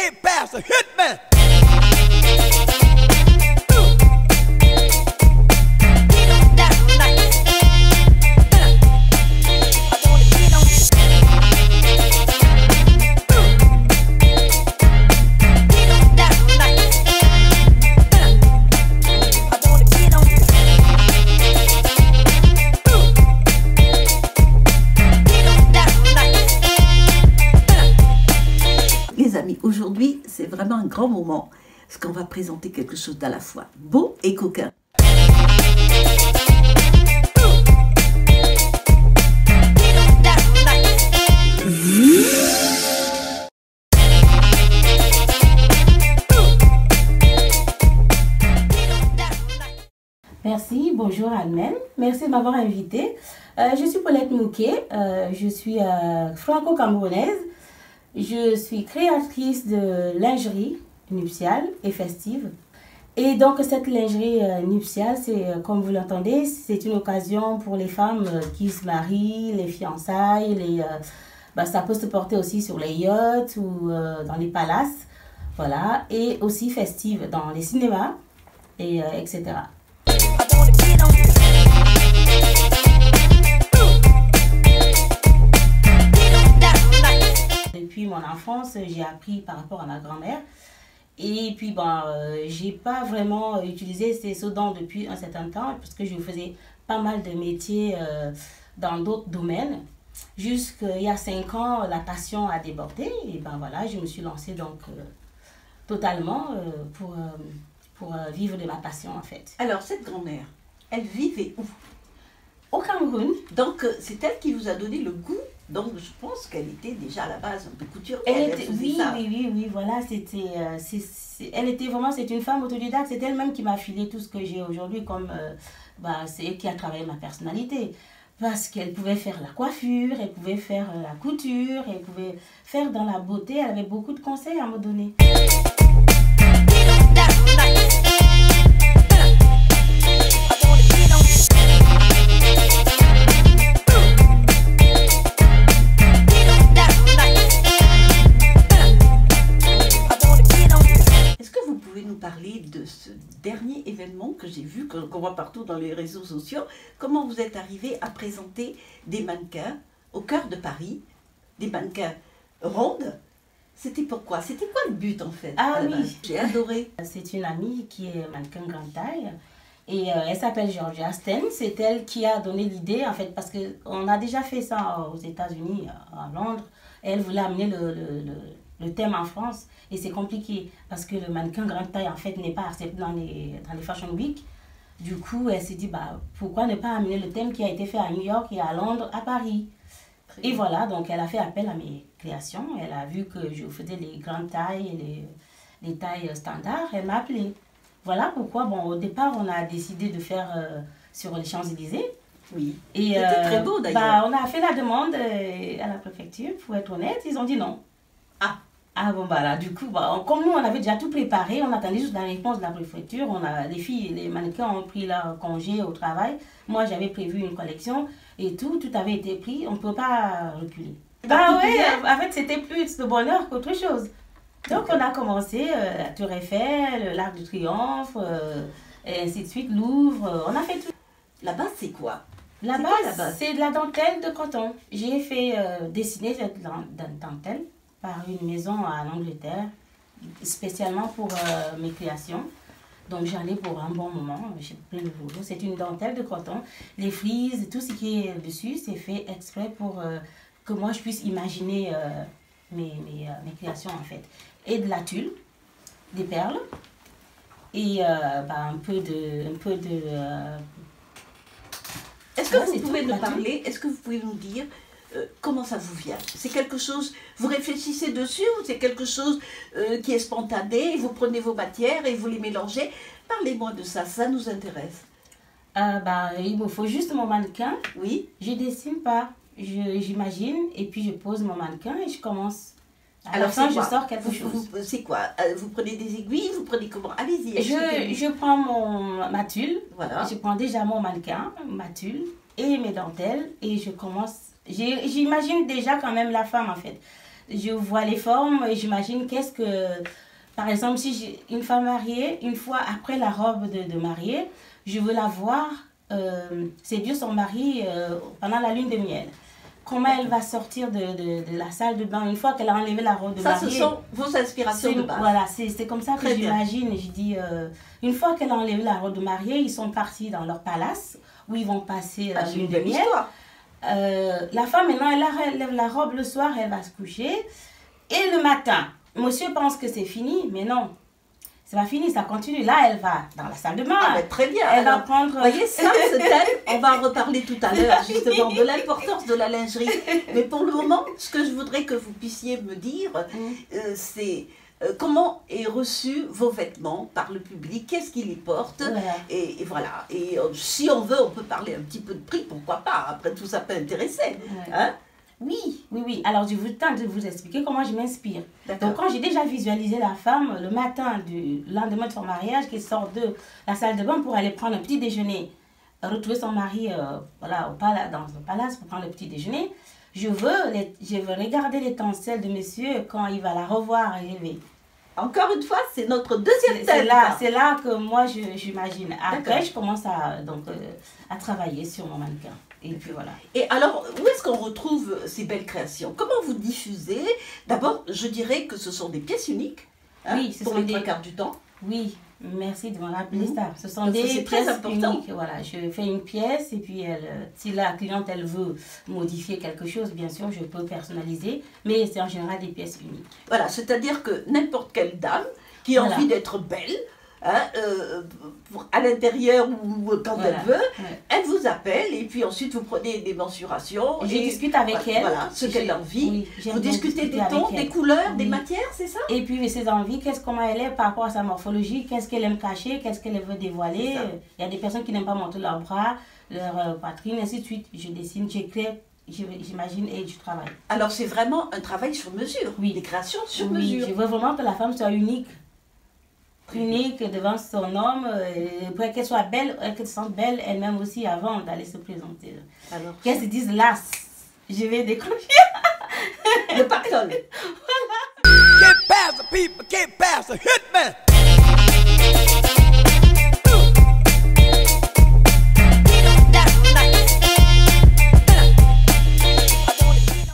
Big Bastard, hit me! Aujourd'hui, c'est vraiment un grand moment, parce qu'on va présenter quelque chose d'à la fois beau et coquin. Merci, bonjour Almen, merci de m'avoir invitée. Je suis Paulette Mouquet, je suis franco-camerounaise. Je suis créatrice de lingerie nuptiale et festive. Et donc cette lingerie nuptiale, c'est comme vous l'entendez, c'est une occasion pour les femmes qui se marient, les fiançailles, ça peut se porter aussi sur les yachts ou dans les palaces, voilà, et aussi festive dans les cinémas, et, etc. Depuis mon enfance, j'ai appris par rapport à ma grand-mère. Et puis, j'ai pas vraiment utilisé ce dons depuis un certain temps, parce que je faisais pas mal de métiers dans d'autres domaines. Jusqu'il y a 5 ans, la passion a débordé. Et voilà, je me suis lancée donc totalement pour vivre de ma passion en fait. Alors, cette grand-mère, elle vivait où? Au Cameroun. Donc, c'est elle qui vous a donné le goût. Donc, je pense qu'elle était déjà à la base un peu couturière. Oui, voilà, elle était vraiment, c'est une femme autodidacte, c'est elle-même qui m'a filé tout ce que j'ai aujourd'hui, comme, c'est elle qui a travaillé ma personnalité. Parce qu'elle pouvait faire la coiffure, elle pouvait faire la couture, elle pouvait faire dans la beauté, elle avait beaucoup de conseils à me donner. Parler de ce dernier événement que j'ai vu, qu'on voit partout dans les réseaux sociaux. Comment vous êtes arrivé à présenter des mannequins au cœur de Paris, des mannequins rondes? C'était pourquoi? C'était quoi le but en fait? Ah oui, j'ai adoré. C'est une amie qui est mannequin grande taille et elle s'appelle Georgia Sten. C'est elle qui a donné l'idée en fait, parce qu'on a déjà fait ça aux États-Unis, à Londres. Elle voulait amener le thème en France et c'est compliqué parce que le mannequin grande taille en fait n'est pas accepté dans les Fashion Week. Du coup, elle s'est dit pourquoi ne pas amener le thème qui a été fait à New York et à Londres, à Paris. Et voilà, donc elle a fait appel à mes créations. Elle a vu que je faisais les grandes tailles et les tailles standards. Elle m'a appelée. Voilà pourquoi, au départ, on a décidé de faire sur les Champs-Élysées. Oui, c'était très beau d'ailleurs. On a fait la demande à la préfecture, pour être honnête, ils ont dit non. Du coup, comme nous, on avait déjà tout préparé, on attendait juste la réponse de la préfecture. Les filles, les mannequins ont pris leur congé au travail. Moi, j'avais prévu une collection et tout avait été pris. On ne peut pas reculer. En fait, c'était plus de bonheur qu'autre chose. Donc, on a commencé la Tour Eiffel, l'Arc de Triomphe, et ainsi de suite, Louvre. On a fait tout. La base, c'est quoi? La base, c'est de la dentelle de coton. J'ai fait dessiner cette dentelle par une maison en Angleterre, spécialement pour mes créations. Donc j'en ai pour un bon moment, j'ai plein de boulot. C'est une dentelle de coton. Les frises, tout ce qui est dessus, c'est fait exprès pour que moi je puisse imaginer mes créations en fait. Et de la tulle, des perles, et un peu de Est-ce que vous pouvez nous parler, est-ce que vous pouvez nous dire comment ça vous vient? C'est quelque chose, vous réfléchissez dessus ou c'est quelque chose qui est spontané, vous prenez vos matières et vous les mélangez? Parlez-moi de ça, ça nous intéresse. Il me faut juste mon mannequin. Oui. Je dessine pas, j'imagine et puis je pose mon mannequin et je commence. Alors fin, je sors quelque chose. C'est quoi? Vous prenez des aiguilles, vous prenez comment? Allez-y. Je prends ma tulle, voilà. Je prends déjà mon mannequin, ma tulle et mes dentelles et je commence. J'imagine déjà quand même la femme en fait. je vois les formes et j'imagine qu'est-ce que... Par exemple, si j'ai une femme mariée, une fois après la robe de mariée, je veux la voir séduire son mari pendant la lune de miel. Comment elle va sortir de la salle de bain une fois qu'elle a enlevé la robe de mariée. Ça, ce sont vos inspirations de base. Voilà, c'est comme ça que j'imagine. Je dis, une fois qu'elle a enlevé la robe de mariée, ils sont partis dans leur palace où ils vont passer la lune de miel. La femme, maintenant, elle enlève la robe le soir, elle va se coucher. Et le matin, monsieur pense que c'est fini, mais non. C'est pas fini, ça continue. Là, elle va dans la salle de bain. Ah, mais très bien. Elle va prendre... Vous voyez, ça, ce thème, on va en reparler tout à l'heure, justement, de l'importance de la lingerie. Mais pour le moment, ce que je voudrais que vous puissiez me dire, c'est comment est reçu vos vêtements par le public, qu'est-ce qu'ils y portent. Voilà. Et voilà. Et si on veut, on peut parler un petit peu de prix, pourquoi pas. Après tout, ça peut intéresser. Hein? Oui. Alors, je vous tente de vous expliquer comment je m'inspire. Donc, quand j'ai déjà visualisé la femme le matin du lendemain de son mariage, qui sort de la salle de bain pour aller prendre un petit déjeuner, retrouver son mari voilà, dans le palace pour prendre le petit déjeuner, je veux regarder l'étincelle de monsieur quand il va la revoir arriver. Encore une fois, c'est notre deuxième thème. C'est là que moi, j'imagine. Après, je commence à travailler sur mon mannequin. Et puis voilà. Et alors, où est-ce qu'on retrouve ces belles créations? Comment vous diffusez? D'abord, je dirais que ce sont des pièces uniques. Hein, oui, pour les trois quarts du temps. Oui, merci de me rappeler ça. Ce sont des pièces uniques. Voilà, je fais une pièce et puis si la cliente elle veut modifier quelque chose, bien sûr, je peux personnaliser. Mais c'est en général des pièces uniques. Voilà, c'est-à-dire que n'importe quelle dame qui a envie d'être belle, hein, à l'intérieur ou quand elle veut, elle vous appelle et puis ensuite vous prenez des mensurations. Je discute avec elle. Voilà, ce qu'elle a envie. Vous discutez des tons, des couleurs, des matières, c'est ça? Et puis ses envies, comment elle est par rapport à sa morphologie, qu'est-ce qu'elle aime cacher, qu'est-ce qu'elle veut dévoiler. Il y a des personnes qui n'aiment pas montrer leurs bras, leur poitrine, ainsi de suite. Je dessine, j'écris, j'imagine et je travaille. Alors c'est vraiment un travail sur mesure, des créations sur mesure. Je veux vraiment que la femme soit unique devant son homme, pour qu'elle soit belle, qu'elle se sente belle elle-même aussi avant d'aller se présenter. Alors, qu'elle se dise là, je vais décrocher. Le pactole. Voilà. Get past the people, get past the hitman.